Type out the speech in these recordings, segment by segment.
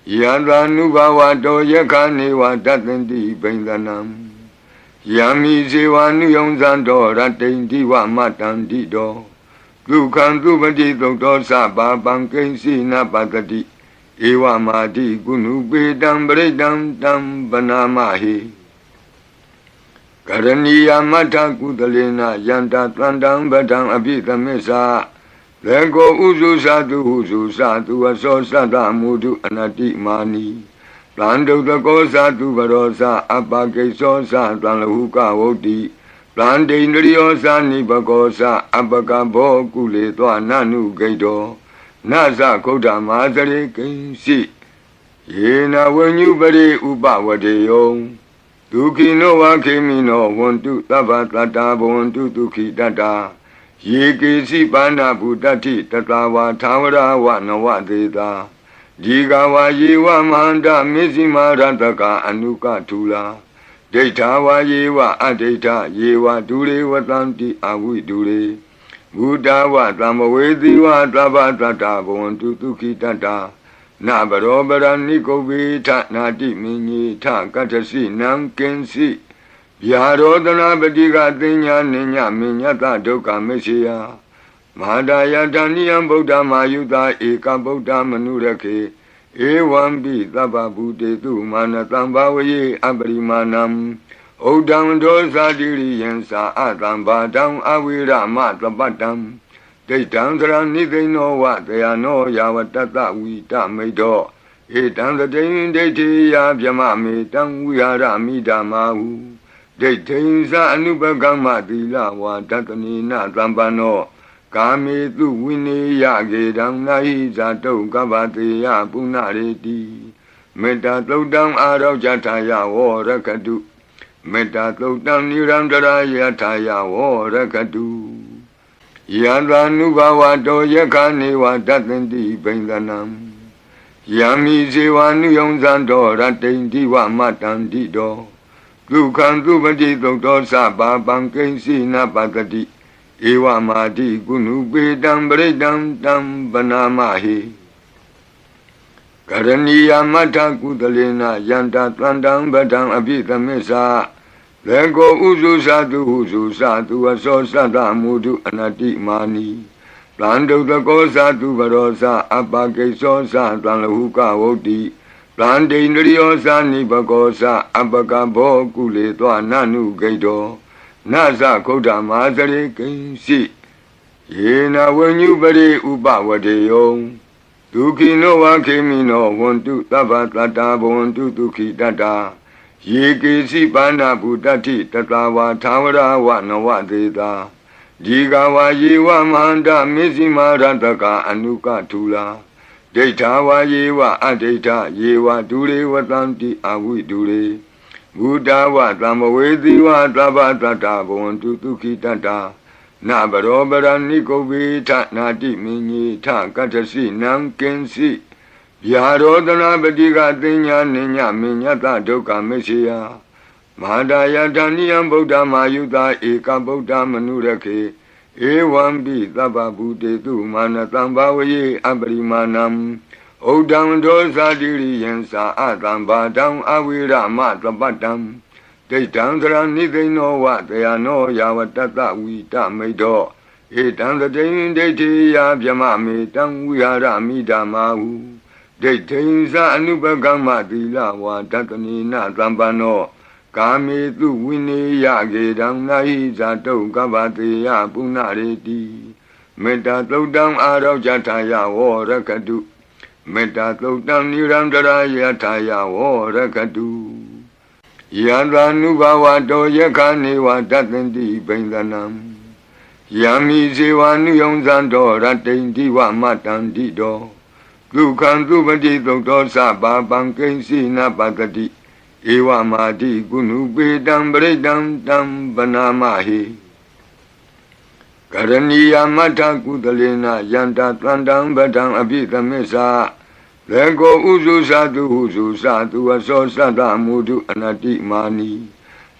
Yada nubawa do yakani wa datanti bendanam. Yami sewa nuyong zando ratendi wa matandi do. Dukan dubadi do saba bangken sina patati. Ewa madi gunu bedam bredam tam banamahi. Karaniya mata kudalena yanta tandang badang abhitamesa. Lego uzu satu aso sada mudu anati mani. Plando tako satu barosa apake sosa tlahuka woti. Plande indriyosa ni bagosa apaka bokule toa nanu gaido. Nasa koda mazare kensi. Yena wenyu bari upa wadeyo. Duki no wakimi no wontu tabatata wontu duki dada. Yeke si bana budati tatawa tawara wa nawadeta. Digawa yewa manda mizima rantaka anuka tula. Detawa yewa adeta yewa dure watanti awi dure. Buddha wa tamawedi wa tabatata wontu duki dada. Na barobara nikobi ta nati minyi ta katasi namkensi. Yarodana badiga tinya ninya minyata doka meshiya. Mahadaya daniyam Buddha mayuta eka Buddha manurake. Ewambi taba bude tu manatambavaye abarimanam. Odam dosa diri yensa atamba dam awira matabatam. Deitam sara nidino wa deyano yawatata wita medo. Etam the dain deiti ya vyamame tam wihara midamahu. Deiteinsa anubagama dila wa tatani na tambano. Kame tu wini ya gedam nahi zato gavate ya punareti. Meta todam arau jataya wo rakadu. Meta todam nirandara yataya wo rakadu. Yada nubawa do yakani wa datanti bendanam. Yami sewa nuyong zando ratendi wa matandi do. Dukan dubadi do saba bangken sina patati. Ewa madi gunu bedam bredam tam banamahi. Karaniya mata kudalena yanta tandang badang abhitamesa. Lego uzu satu aso sada mudu anati mani. Plando tako satu barosa apake sosa tlahuka woti. Plande indriyosa ni bagosa apaka bokule toa nanu gaido. Nasa koda mazare kensi. Yena wenyu bari upa wadeyo. Duki no wakimi no wontu tabatata wontu duki dada. Yeke si bana budati tatawa tawara wa nawadeta. Digawa yewa manda mizima rantaka anuka tula. Detawa yewa adeta yewa dure watanti awi dure. Buddha wa tamawedi wa tabatata wontu duki dada. Na barobara nikobi ta nati minyi ta katasi namkensi. Yarodana badiga tinya ninya minyata doka meshiya. Mahadaya daniyam Buddha mayuta eka Buddha manurake. Ewambi taba bude tu manatambavaye abarimanam. Odam dosa diri yensa atamba dam awira matabatam. Deitam sara nidino wa deyano yawatata wita medo. Etam the dain deiti ya vyamame tam wihara midamahu. Deiteinsa anubagama dila wa tatani na tambano. Kame tu wini ya gedam nahi zato gavate ya punareti. Meta todam arau jataya wo rakadu. Meta todam nirandara yataya wo rakadu. Yada nubawa do yakani wa tatanti bendanam. Yami sewa nuyong zando ratendi wa matandi do. Dukan dubadi do saba bangken sina patati. Ewa madi gunu bedam bredam tam banamahi. Karaniya mata kudalena yanta tandang badang abhitamesa. Lego uzu satu aso sada mudu anati mani.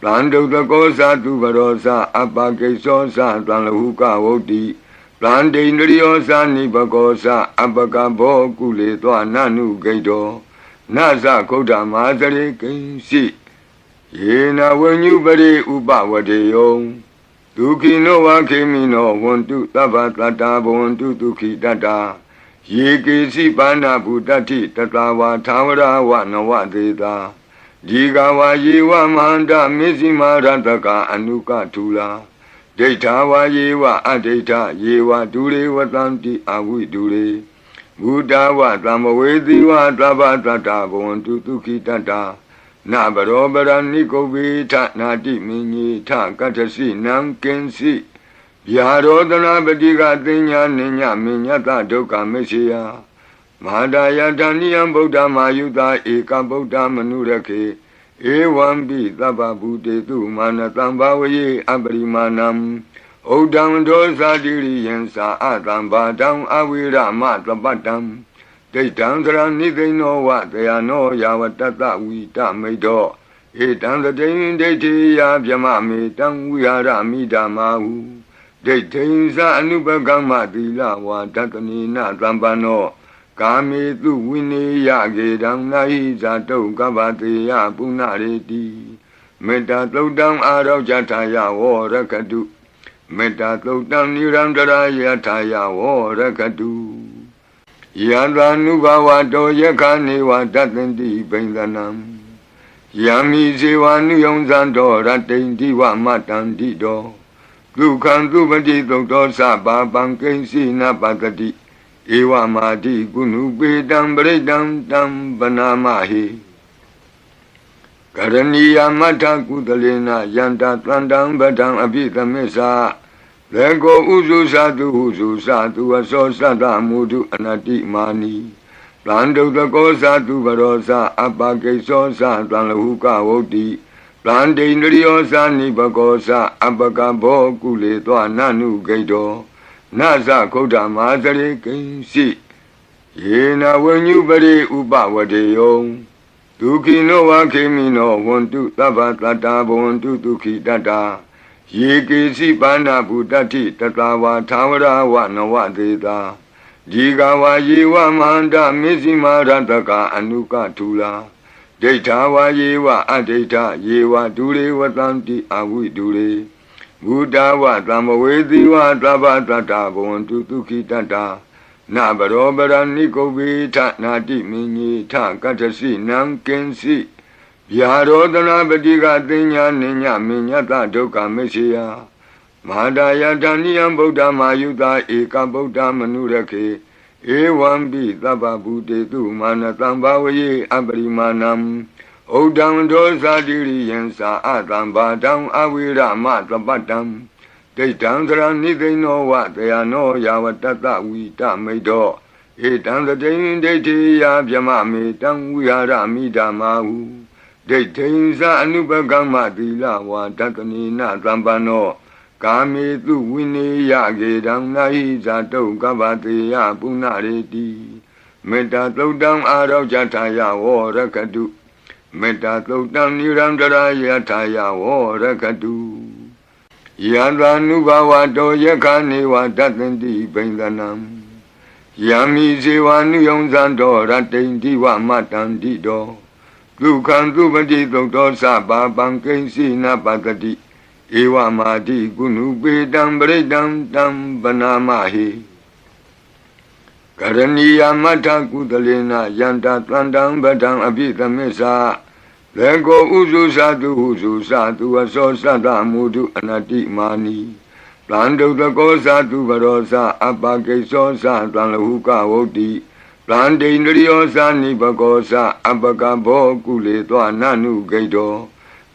Plando tako satu barosa apake sosa tlahuka woti. Plande indriyosa ni bagosa apaka bokule toa nanu gaido. Nasa Koda Mazare Kinsi Yena Wenyu Bari Upawadeyong Dukino Wakimino Wontu Tavatata Wontu Duki Dada Yiki Sipana Budati Tatawa Tawara Wanawa Deda Jigawa Yewa Manda Mizima Rantaka Anuka Tula Detawa Yewa Adeta Yewa Dure Watanti Awi Dure Buddha wa Tamawedi wa Tabatata Wontu Duki Dada Na barobara nikobi ta nati minyi ta katasi nam kensi Yarodana badiga tinya ninya minyata doka mesya Mahadaya daniyam Buddha mayuta eka Buddha manurake Ewambi taba bude tu manatam bawaye abrimanam Odam dosa diri yensa atam badam awira matabatam Daytandra Nidino what they are no Yawatata we damido. It and the day deity Yamami, Dam we are Amidamahu. Daytains are Nubagama Dila, what Tatanina Zambano. Kami tu Winnie Yagi, Dam Naiza to Gabati Yapunareti. Meta low down out of Jataya or Rakadu. Meta low down Nirandara Yataya or Rakadu. Yandra Nubawa do Yakani wa Datendi Bendanam Yami Ziwa Nuyonzando Ratendi wa Matandi do Lukan Dubadi Doctor Saba Bankensi Napatati Ewa Madi Gunu Bedam Bredam Dam Banamahi Karaniya Mata Kudalena Yanta Tlandam Badam Abita Mesa Lego Uzu Sadu Aso Sada Mudu Anati Mani Lando the Gosa tu Barosa Abake Sosa Tanahuka Oti Lande Nriosa Nibagosa Abakabo Kule Toa Nanu Gaido Nasa Koda Mazare Kinsi Yena Wenyu Bari Upawadeyong Dukino Wakimino Wontu Tavatata Wontu Duki Dada Yiki Sipana Budati Tatawa Tawara Wanawa Deda Jigawa Yewa Manda Mizima Rantaka Anuka Tula Detawa Yewa Adeta Yewa Dure Watanti Awi Dure Buddha wa Tamawedi wa Tabatata Wontu Duki Tata Na barobara nikobi ta nati minyi ta katasi nam kensi Yarodana badiga tinya ninya minyata doka mesya Mahadaya daniyam Buddha mayuta eka Buddha manurake Ewambi taba bude tu manatam bawaye abrimanam Odam dosa diri yensa atam badam awira matabatam Daytandra Nidino what they are no Yawatata we damido Etan the day deity Yamami Dam we are Amidamahu Daytains are Nubagama Dila what Tatanina Zambano Kami tu Winnie Yagi Dam Naiza to Gabati Yapunareti Meta low down out of Jataya or Rakadu Meta low down Nirandara Yataya or Rakadu Yandra Nubawa do Yakani wa Datendi Bendanam Yami Ziwa Nuyonzando Ratendi wa Matandi do Lukan Dubadi Doctor Saba Bankensi Napatati Ewa Madi Gunu Bedam Bredam Dam Banamahi Karaniya Mata Kudalena Yanta Tlandam Badam Abita Mesa Lego Uzu Sadu Aso Sada Mudu Anati Mani Lando the Gosa tu Barosa Abake Sosa Tanahuka Oti Lande Nriosa Nibagosa Abakabo Kule Toa Nanu Gaido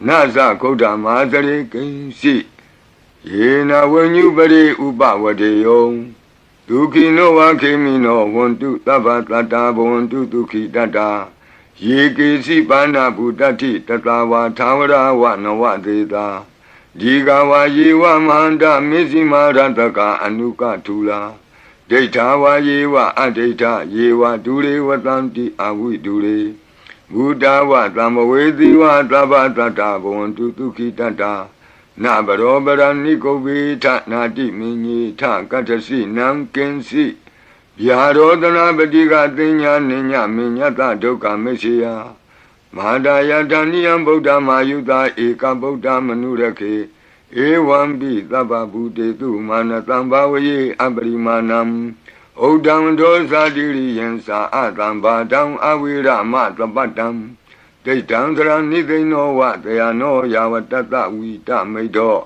Nasa Koda Mazare Kinsi Yena Wenyu Bari Upawadeyong Dukino Wakimino Wontu Tavatata Wontu Duki Dada Yiki Sipana Budati Tatawa Tawara Wanawa Deda Jigawa Yewa Manda Mizima Rantaka Anuka Tula Detawa Yewa Adeta Yewa Dure Watanti Awi Dure Buddha wa Tamawedi wa Tabatata Wontu Duki Tata Na barobara nikobi ta nati minyi ta katasi nam kensi ဗျာရောတနာပတိကသိညာနိညာမညတဒုက္ခမရှိယမဟာဒယတနိယံဗုဒ္ဓမာယုတာဧကဗုဒ္ဓမနုရခေဧဝံပိသဗ္ဗဗုတေတုမာနတံဘာဝယေအပရိမာဏံဩဒံဒောဇာတိရိယံသာအတံဘာတံအဝိရမသပတ္တံဒိဋ္ဌံသရဏိသိဏောဝတယနောယာဝတတဝိတမိတ်တော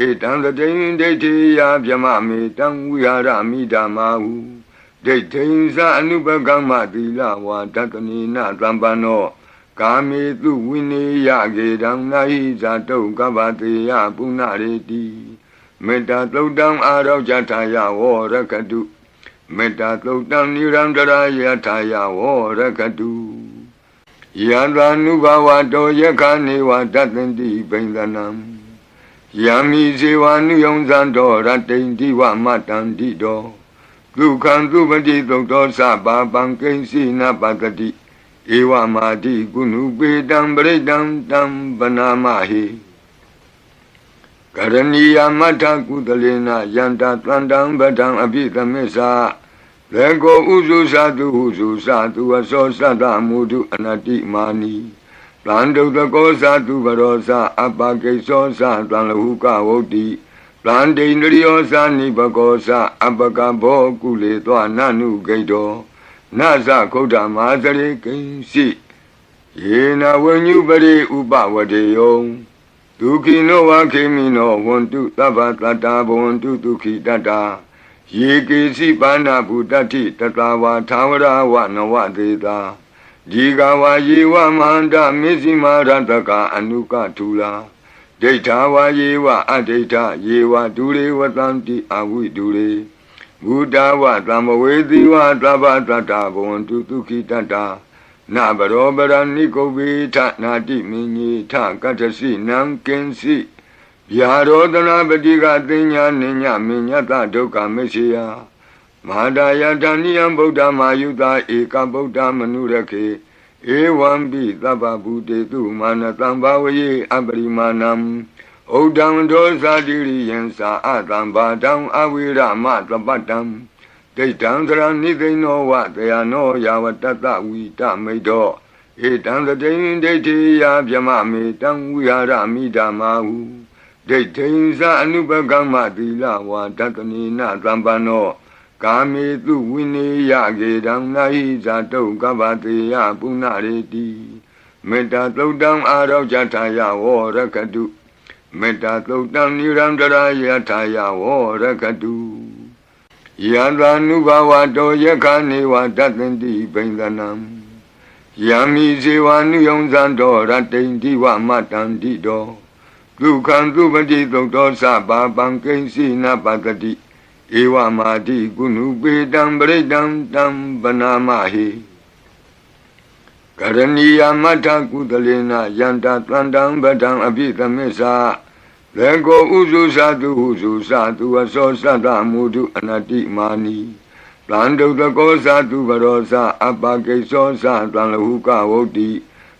ဧတံသတိန်ဒိဋ္ဌိယဗျမမေတံဝိဟာရမိဓမ္မာဟုဒိဋ္ဌိံသအနုပကမ္မသီလဝါဒတနိနသံပန္နောကာမေတုဝိနေယကေတံနာဟိဇာတုကဗ္ဗတေယပုဏ္ဏရေတိမေတ္တာသုတ်တံအာရောဇထာယဝရကတုမေတ္တာသုတ်တံနိရန္တရာယထာယဝရကတုယံသာနုဘဝတောယခာနေဝတတ္တန္တိဘိန္ဒနံယံမိဇေဝနုယုံဇံတောရတ္တိန္တိဝမတ္တန္တိတောဒုက္ခံသုပတိသုတ်တောသဗ္ဗပံကိဉ္စီနပတ္တိဧဝမာတိကုဏုပေတံပရိတံတံပနာမဟိကရဏီယမတ္ထကုသလေနယန္တသန္တံဗဒံအပိသမစ္ဆာလေကောဥစုသတုဟုစုသတုအသောသတ္တမုဒုအနတ္တိမာနီတံဒုတကောသတုဘရောသအပကိသောသတံလဟုကဝုတ္တိတံဒိန္ဒရိယောသနိဘကောသအပကဘောကုလေသောနနုဂိတောနသခုဒ္ဓမာသရေကိဉ္စီယေနဝဉ္ညုပရိဥပဝတေယောဒုခိနောဝခေမိနောဝန္တုသဗ္ဗတတ္တာဘဝန္တုဒုခိတတ္တာယေကေစီပါဏဗုတ္တိတတဝါသာဝရဝနဝတေတာဒီကဝါယေဝမဟန္တမေဇိမာရတကအနုကထူလာဒိဋ္ဌာဝါယေဝအဒိဋ္ဌယေဝဒုရေဝတံတိအဝိဒုရေဘုဒ္ဓဝသမ္မဝေတိဝသဗ္ဗတတ္တာဘဝန္တုဒုခိတတ္တာနဘရောပရဏိကုဗ္ဗေထနာတိမင်းကြီးထကတ္ထစီနံကင်စီဗျာရောတနာပတိကသိညာနိညာမညတဒုက္ခမရှိယမဟာဒယတနိယံဗုဒ္ဓမာယုတာဧကဗုဒ္ဓမနုရခေဧဝံပိသဗ္ဗဗုတေတုမာနတံဘာဝယေအပရိမာဏံဩဒံဒောဇာတိရိယံသာအတံဘာတံအဝိရမသပတ္တံဒိဋ္ဌံသရဏိသိဏောဝတယနောယာဝတတဝိတမိတ်တောဧတံသတိန်ဒိဋ္ဌိယဗျမမေတံဝိဟာရမိဓမ္မာဟုဒိဋ္ဌိံသအနုပကမ္မသီလဝါဒတနိနသံပန္နောကာမေတုဝိနေယကေတံနာဟိဇာတုကဗ္ဗတေယပုဏ္ဏရေတိမေတ္တာသုတ်တံအာရောဇထာယဝရကတုမေတ္တာသုတ်တံနိရန္တရာယထာယဝရကတုယံသာနုဘဝတောယခာနေဝတတ္တန္တိဘိန္ဒနံယံမိဇေဝနုယုံဇံတောရတ္တိန္တိဝမတ္တန္တိတောဒုက္ခံသုပတိသုတ်တောသဗ္ဗပံကိဉ္စီနပတ္တိဧဝမာတိကုဏုပေတံပရိတံတံပနာမဟိကရဏီယမတ္ထကုသလေနယန္တသန္တံဗဒံအပိသမစ္ဆာလေကောဥစုသတုဟုစုသတုအသောသတ္တမုဒုအနတ္တိမာနီတံဒုတကောသတုဘရောသအပကိသောသတံလဟုကဝုတ္တိ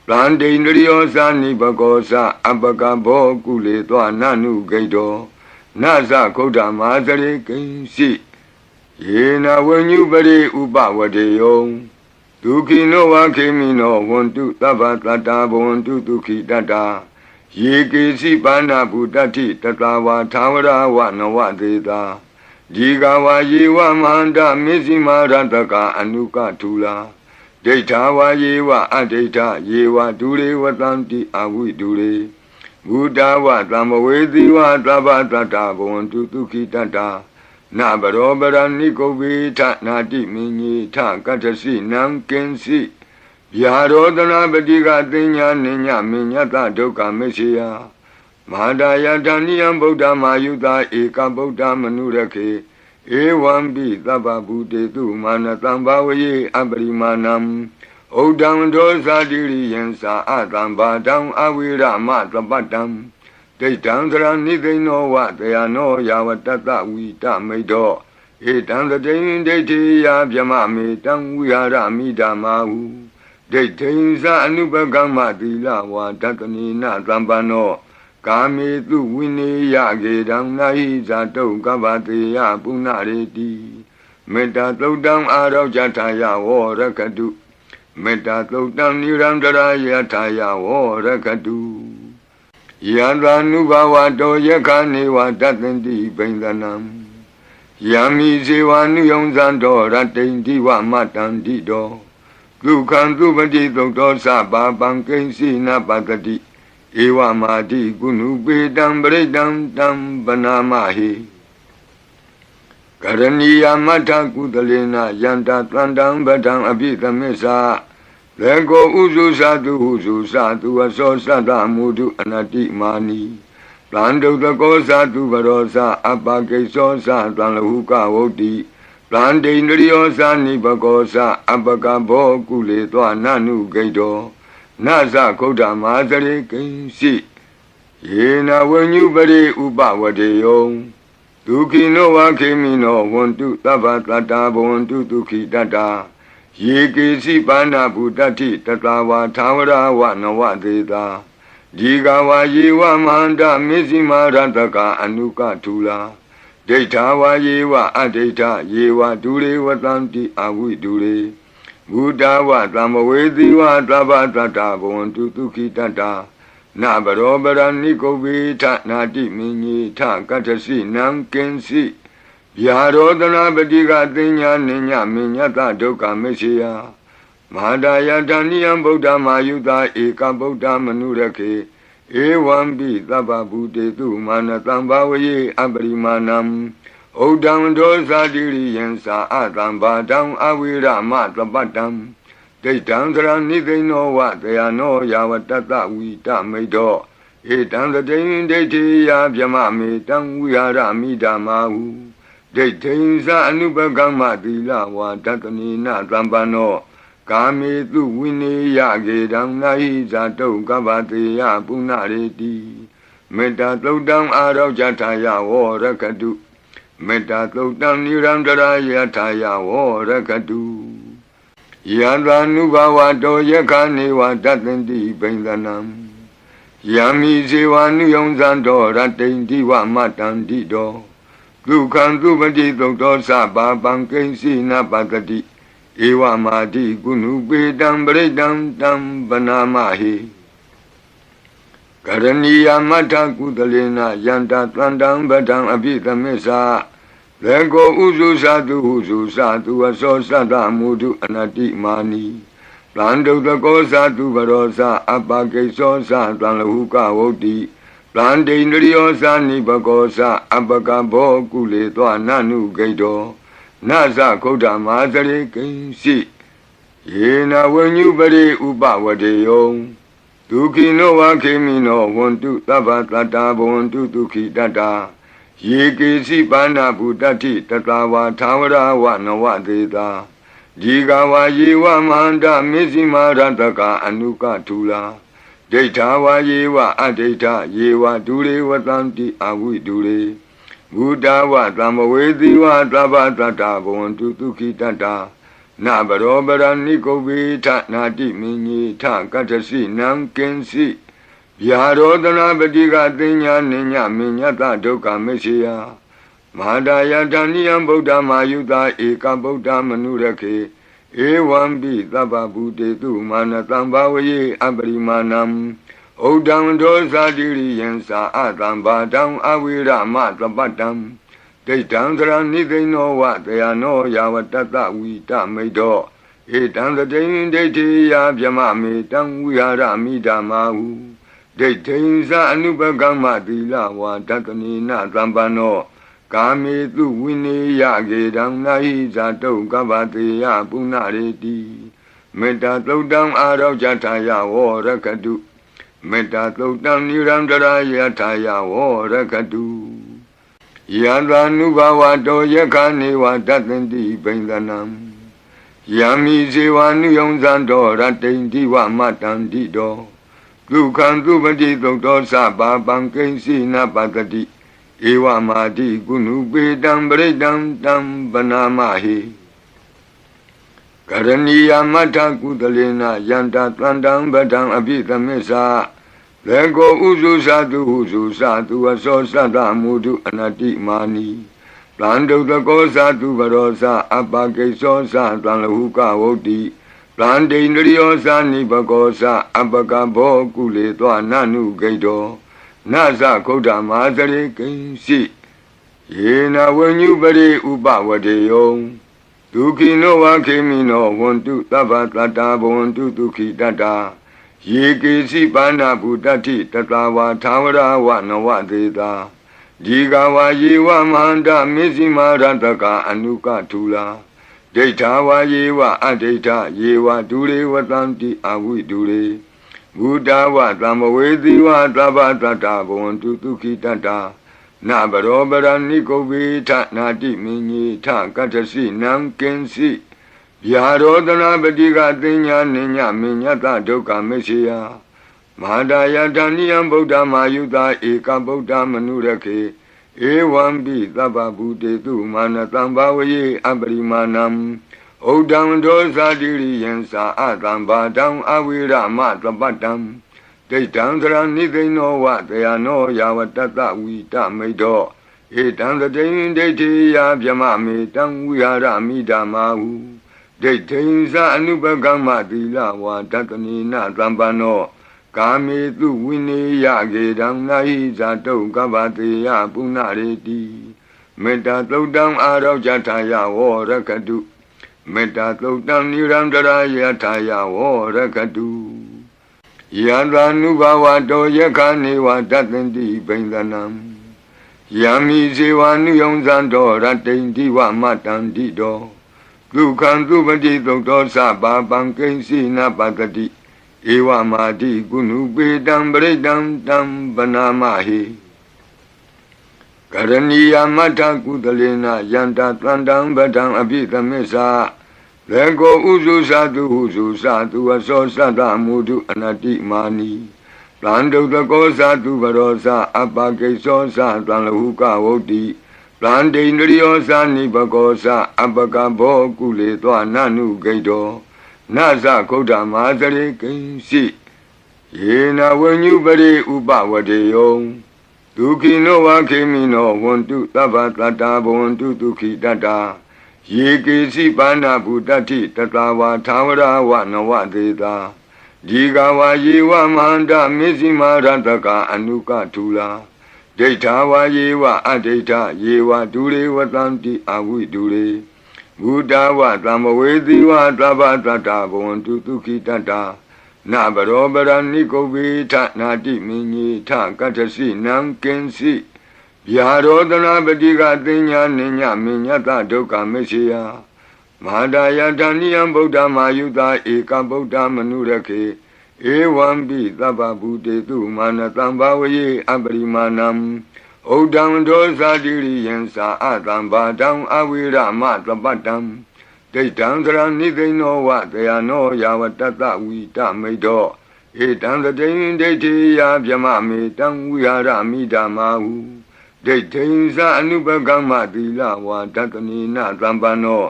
တံဒိန္ဒရိယောသနိဘကောသအပကဘောကုလေသောနနုဂိတောနသခုဒ္ဓမာသရေကိဉ္စီယေနဝဉ္ညုပရိဥပဝတေယောဒုခိနောဝခေမိနောဝန္တုသဗ္ဗတတ္တာဘဝန္တုဒုခိတတ္တာယေကေစီပါဏဗုတတိတတဝါသာဝရဝနဝတေတာဒီကဝါယေဝမဟန္တမေဇိမာရတကအနုကထူလာဒိဋ္ဌာဝါယေဝအဒိဋ္ဌယေဝဒုရေဝတံတိအဝိဒုရေဘုဒ္ဓဝသမ္မဝေတိဝသဗ္ဗတတ္တာဘဝန္တုဒုခိတတ္တာနဘရောပရဏိကုဗ္ဗေထနာတိမင်းကြီးထကတ္ထစီနံကင်စီဗျာရောတနာပတိကသိညာနိညာမညတဒုက္ခမရှိယမဟာဒယတနိယံဗုဒ္ဓမာယုတာဧကဗုဒ္ဓမနုရခေဧဝံပိသဗ္ဗဗုတေတုမာနတံဘာဝယေအပရိမာဏံဩဒံဒောဇာတိရိယံသာအတံဘာတံအဝိရမသပတ္တံဒိဋ္ဌံသရဏိသိဏောဝတယနောယာဝတတဝိတမိတ်တောဧတံသတိန်ဒိဋ္ဌိယဗျမမေတံဝိဟာရမိဓမ္မာဟုဒိဋ္ဌိံသအနုပကမ္မသီလဝါဒတနိနသံပန္နောကာမေတုဝိနေယကေတံနာဟိဇာတုကဗ္ဗတေယပုဏ္ဏရေတိ မေတ္တာသုတ်တံအာရောကြထာယဝရကတုမေတ္တာသုတ်တံနိရန္တရာယထာယဝရကတုယံသာနုဘဝတောယခာနေဝတတ္တန္တိဘိန္ဒနံယံမိဇေဝနုယုံဇံတော်ရတ္တိန္တိဝမတ္တန္တိတောဒုက္ခံသူပတိသုတ်တော်သဗ္ဗပံကိဉ္စီနပတ္တိဧဝမာတိကုဏုပေတံပရိတံတံပနာမဟိကရဏီယမထကုသလေနယန္တသန္တံဗဒံအပိသမစ္ဆာလေကိုဥစုသတုဟုစုသတုအသောသတ္တမုဒုအနတိမာနီတံဒုတကောသတုဘရောသအပကိသောသတံလဟုကဝုတ်တိတံဒိန္ဒရိယောသနိဘကောသအပကဘောကုလေသောနနုဂိတောနသခုဒ္ဓမာသရေကိဉ္စီယေနဝဉ္ညုပရိဥပဝတေယောဒုက္ခိနောဝခေမိနောဝန္တုသဗ္ဗတတ္တာဘဝန္တုဒုက္ခိတတ္တာယေကေစီပါဏဗုတ္တိတတဝါသာဝရဝနဝသေတာဒီကဝါယေဝမဟန္တမေဇိမာရတကအနုကထူလာဒိဋ္ဌာဝါယေဝအဒိဋ္ဌယေဝဒုရေဝတံတိအဝိဒုရေဘုဒ္ဓဝသမ္မဝေတိဝသဗ္ဗတတ္တာဘဝန္တုဒုက္ခိတတ္တာနဘရောပရဏိကုဗေထနာတိမင်းကြီးထကတ္တစီနံကင်စီဗျာရောဒနာပတိကသိညာနိညာမညတဒုက္ခမရှိယမဟာဒယတဏိယံဗုဒ္ဓမာယုတာဧကဗုဒ္ဓမနုရခေဧဝံပိသဗ္ဗဗုတေတုမာနတံဘာဝယေအပရိမာဏံဩဒံဒောဇာတိရိယံသာအတံဘာတံအဝိရမသပတ္တံဒိဋ္ဌံသရဏိသိဏောဝတယနောယာဝတတဝိတမိတ်တောဧတံသတိန်ဒိဋ္ဌိယဗျမမေတံဝိဟာရမိဓမ္မာဟုဒိဋ္ဌိဉ္စအနုပကမ္မသီလဝါဒတနိနသံပန္နောကာမေတုဝိနေယကေတံနာဟိဇာတုကဗ္ဗတေယပုဏ္ဏရေတိမေတ္တာသုတ်တံအာရောကြထာယဝရကတုမေတ္တာသုတ်တံနိရန္တရာယထာယဝရကတုယံသာနုဘဝတောယခာနေဝတတ္တန္တိဘိန္ဒနံယံမိဇေဝနုယုံဇံတော်ရတ္တိန္တိဝမတ္တန္တိတောဒုက္ခံသူပတိသုတ်တော်သဗ္ဗပံကိဉ္စီနပတ္တိဧဝမာတိကုဏုပေတံပရိတံတံပနာမဟိကရဏီယမထကုသလေနယန္တသန္တံဗဒံအပိသမစ္ဆာလေကိုဥစုသတုဟုစုသတုအသောသတ္တမုဒုအနတိမာနီတံဒုတကောသတုဘရောသအပကိသောသတံလဟုကဝုတ်တိတံဒိန္ဒရိယောသနိဘကောသအပကဘောကုလေသောနနုဂိတောနသခုဒ္ဓမာသရေကိဉ္စီယေနဝဉ္ညုပရိဥပဝတေယောဒုက္ခိနောဝခေမိနောဝန္တုသဗ္ဗတတ္တာဘဝန္တုဒုက္ခိတတ္တာယေကေစီပါဏဗုတတိတတဝါသာဝရဝနဝသေတာဒီကဝါယေဝမဟန္တမေဇိမာရတကအနုကထူလာဒိဋ္ဌာဝါယေဝအဒိဋ္ဌယေဝဒုရေဝတံတိအဝိဒုရေဘုဒ္ဓဝသမ္မဝေတိဝသဗ္ဗတတ္တာဘဝန္တုဒုက္ခိတတ္တာနဘရောပရဏိကုဗေထနာတိမင်းကြီးထကတ္တစီနံကင်စီဗျာရောဒနာပတိကသိညာနိညာမညတဒုက္ခမရှိယမဟာဒယတဏိယံဗုဒ္ဓမာယုတာဧကဗုဒ္ဓမနုရခေဧဝံပိသဗ္ဗဗုတေတုမာနတံဘာဝယေအပရိမာဏံဩဒံဒောဇာတိရိယံသာအတံဘာတံအဝိရမသပတ္တံဒိဋ္ဌံသရဏိသိဏောဝတယနောယာဝတတဝိတမိတ်တောဧတံသတိန်ဒိဋ္ဌိယဗျမမေတံဝိဟာရမိဓမ္မာဟုဒိဋ္ဌိဉ္စအနုပကမ္မသီလဝါဒတနိနသံပန္နောကာမေတုဝိနေယကေတံနာဟိဇာတုကဗ္ဗတေယပုဏ္ဏရေတိမေတ္တာသုတ်တံအာရောကြထာယဝရကတုမေတ္တာသုတ်တံနိရန္တရာယထာယဝရကတုယံသာနုဘဝတောယခာနေဝတတ္တန္တိဘိန္ဒနံယံမိဇေဝနုယုံဇံတော်ရတ္တိန္တိဝမတ္တန္တိတောဒုက္ခံသူပတိသုတ်တော်သဗ္ဗပံကိဉ္စီနပတ္တိဧဝမာတိကုဏုပေတံပရိတံတံပနာမဟိကရဏီယမထကုသလေနယန္တသန္တံဗဒံအပိသမစ္ဆာလေကိုဥစုသတုဟုစုသတုအသောသတ္တမုဒုအနတိမာနီ တံဒုတကောသသူဘရောသအပကိသောသတံလဟုကဝုတ်တိတံဒိန္ဒရိယောသနိဘကောသအပကဘောကုလေသောနနုဂိတောနသခုဒ္ဓမာသရေကိဉ္စီယေနဝဉ္ညုပရိဥပဝတေယောဒုခိနောဝခေမိနောဝန္တုသဗ္ဗတတ္တာဘဝန္တုဒုခိတတ္တာယေကေစီပါဏဗုတ္တိတတဝါသာဝရဝနဝသေတာဒီကဝါယေဝမဟန္တမေဇိမာရတကအနုကထူလာဒိဋ္ဌာဝါယေဝအဒိဋ္ဌယေဝဒုရေဝတံတိအဝိဒုရေဘုဒ္ဓဝသံဝေသီဝသဗ္ဗတတ္တာဘဝန္တုဒုခိတတ္တာနဘရောပရဏိကုဗ္ဗေထနာတိမင်းကြီးထကတ္တစီနံကင်စီဗျာရောဒနာပတိကသိညာနိညမညတဒုက္ခမရှိယမဟာဒယတဏိယံဗုဒ္ဓမာယုတာဧကဗုဒ္ဓမနုရခေဧဝံပိသဗ္ဗဗုတေတုမာနတံဘာဝယေအပရိမာဏံဩဒံဒောဇာတိရိယံသာအတံဘာတံအဝိရမသပတ္တံဒိဋ္ဌံသရဏိသိနောဝတယနောယာဝတတဝိတမိတောဧတံသတိံဒိဋ္ဌိယဗျမမေတံဝိဟာရမိဓမ္မာဟုဒိဋ္ဌိံသအနုပကမ္မသီလဝါတတနိနသံပနောကာမေတုဝိနေယကေတံနာဟိဇာတုကဗ္ဗတေယပုဏ္ဏရေတိမေတ္တာသုတ်တံအာရောဇထာယဝရကတုမေတ္တာသုတ်တံနိရန္တရာယထာယဝရကတုယံသာနုဘဝတောယခာနေဝတတ္တန္တိဘိန္ဒနံယံမိဇေဝနုယံဇံတောရတ္တိန္တိဝမတ္တန္တိတောဒုက္ခံသူပတိသုတ်တောသဗ္ဗပံကိဉ္စီနပတ္တိဧဝမာတိကုဏုပေတံပရိတံတံပနာမဟိကရဏီယမတ္ထကုသလေနယန္တသန္တံဗဒံအပိသမစ္ဆာလေကိုဥစုသတုဟုစုသတုဝသောသတ္တမုဒုအနတိမာနီတံဒုတကောသတုဘရောသအပကိသောသတံလဟုကဝုတ်တိတံဒိန္ဒရိယောသနိဘကောသအပကဘောကုလေသောနနုဂိတောနသခုဒ္ဓမာသရေကိဉ္စီယေနဝဉ္ညုပရိဥပဝတေယောဒုခိနောဝခေမိနောဝန္တုသဗ္ဗတတ္တာဘဝန္တုဒုခိတတ္တာယေကေစီပါဏဗုတ္တိတတဝါသာဝရဝနဝသေတာဒီကဝါယေဝမဟန္တမေဇိမာရတကအနုကထူလာဒိဋ္ဌာဝါယေဝအဒိဋ္ဌယေဝဒုရေဝတံတိအဝိဒုရေဘုဒ္ဓဝသံဝေသီဝသဗ္ဗတတ္တာဘဝန္တုဒုခိတတ္တာနဘရောပရဏိကုဗ္ဗေထနာတိမင်းကြီးထကတ္တစီနံကင်စီဗျာရောဒနာပတိကသိညာနိညမညတဒုက္ခမရှိယမဟာဒယတဏိယံဗုဒ္ဓမာယုတာဧကဗုဒ္ဓမနုရခေဧဝံပိသဗ္ဗဗုတေတုမာနတံဘာဝယေအပရိမာဏံဩဒံဒောဇာတိရိယံသာအတံဘာတံအဝိရမသပတ္တံဒိဋ္ဌံသရဏိသိနောဝတယနောယာဝတတဝိတမိတောဧတံသတိံဒိဋ္ဌိယဗျမမေတံဝိဟာရမိဓမ္မာဟုဒိဋ္ဌိံသအနုပကမ္မသီလဝါတတနိနသံပနော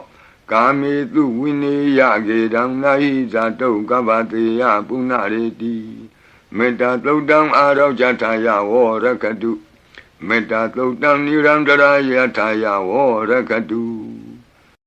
ကာမေတုဝိနေယကေတံနာဟိဇာတုကဗ္ဗတေယပုဏ္ဏရေတိမေတ္တာသုတ်တံအာရောဇထာယဝရကတုမေတ္တာသုတ်တံနိရန္တရာယထာယဝရကတု